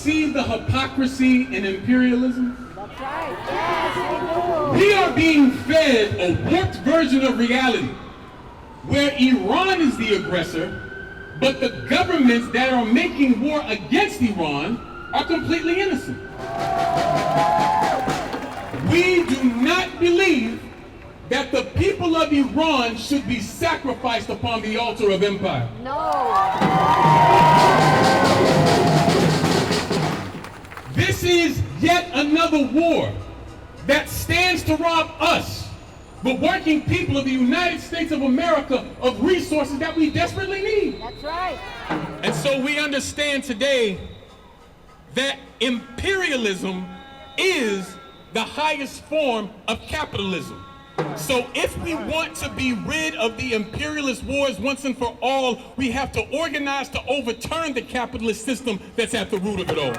see the hypocrisy in imperialism? That's right. Yes, We are being fed a warped version of reality where Iran is the aggressor, but the governments that are making war against Iran are completely innocent. We do not believe that the people of Iran should be sacrificed upon the altar of empire. No. This is yet another war that stands to rob us, the working people of the United States of America, of resources that we desperately need. That's right. And so we understand today that imperialism is the highest form of capitalism. So if we want to be rid of the imperialist wars once and for all, we have to organize to overturn the capitalist system that's at the root of it all.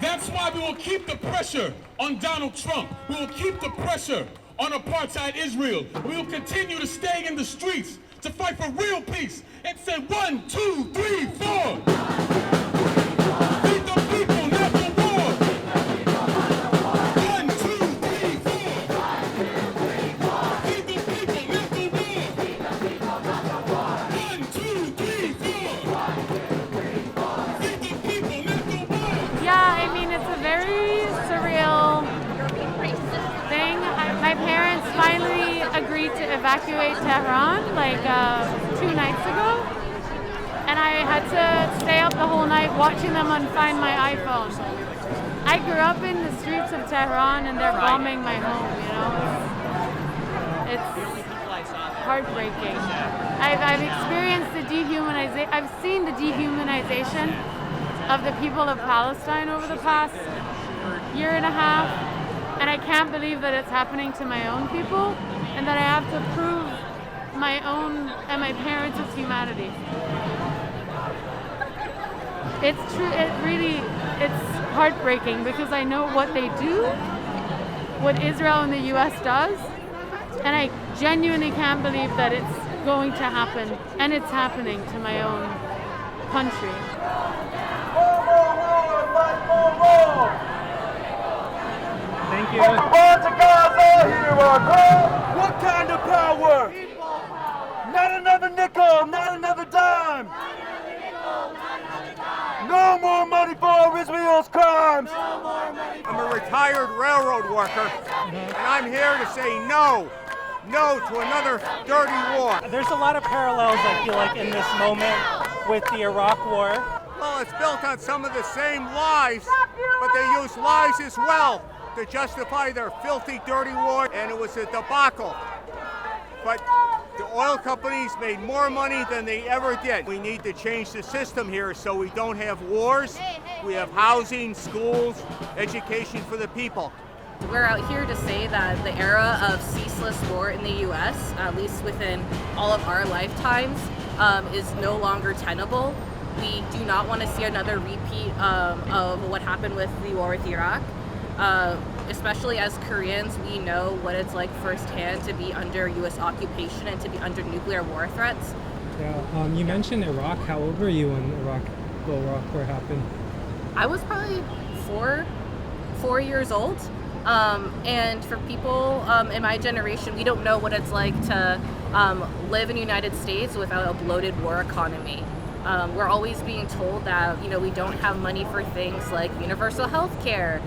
That's why we will keep the pressure on Donald Trump. We will keep the pressure on apartheid Israel. We will continue to stay in the streets to fight for real peace and say 1, 2, 3, 4. Agreed to evacuate Tehran like 2 nights ago, and I had to stay up the whole night watching them unfind my iPhone. I grew up in the streets of Tehran and they're bombing my home, you know. It's heartbreaking. I've experienced the dehumanization, I've seen the dehumanization of the people of Palestine over the past year and a half, and I can't believe that it's happening to my own people, and that I have to prove my own and my parents' humanity. It's true, it's heartbreaking because I know what they do, what Israel and the US does, and I genuinely can't believe that it's going to happen, and it's happening to my own country. Thank you. What kind of power? Not another nickel, not another dime. No more money for Israel's crimes. I'm a retired railroad worker, and I'm here to say no to another dirty war. There's a lot of parallels, I feel like, in this moment with the Iraq War. Well, it's built on some of the same lies, but they use lies as well to justify their filthy, dirty war, and it was a debacle. But the oil companies made more money than they ever did. We need to change the system here so we don't have wars. We have housing, schools, education for the people. We're out here to say that the era of ceaseless war in the U.S., at least within all of our lifetimes, is no longer tenable. We do not want to see another repeat of what happened with the war with Iraq. Especially as Koreans, we know what it's like firsthand to be under U.S. occupation and to be under nuclear war threats. Yeah, you mentioned Iraq. How old were you when the Iraq War happened? I was probably four years old. And for people in my generation, we don't know what it's like to live in the United States without a bloated war economy. We're always being told that, we don't have money for things like universal health care,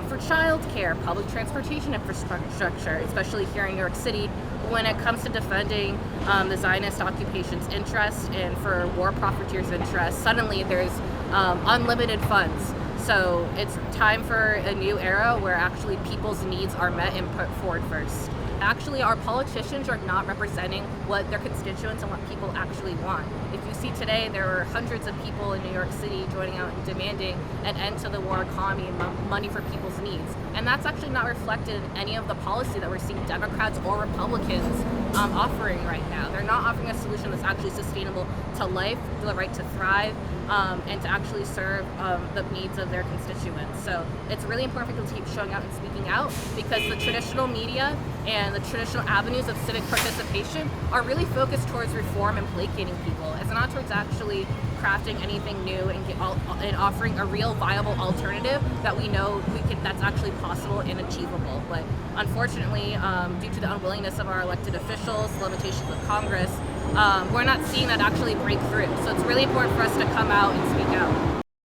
for child care, public transportation infrastructure, especially here in New York City, when it comes to defending the Zionist occupation's interests and for war profiteers' interests. Suddenly there's unlimited funds. So it's time for a new era where actually people's needs are met and put forward first. Actually, our politicians are not representing what their constituents and what people actually want. If you see today, there are hundreds of people in New York City joining out and demanding an end to the war economy and money for people's needs. And that's actually not reflected in any of the policy that we're seeing Democrats or Republicans offering right now. They're not offering a solution that's actually sustainable to life, to the right to thrive, and to actually serve the needs of their constituents. So it's really important for people to keep showing up and speaking out, because the traditional media and the traditional avenues of civic participation are really focused towards reform and placating people. It's not towards actually crafting anything new and offering a real viable alternative that we know that's actually possible and achievable. But unfortunately, due to the unwillingness of our elected officials, limitations of Congress, we're not seeing that actually break through. So it's really important for us to come out and speak out.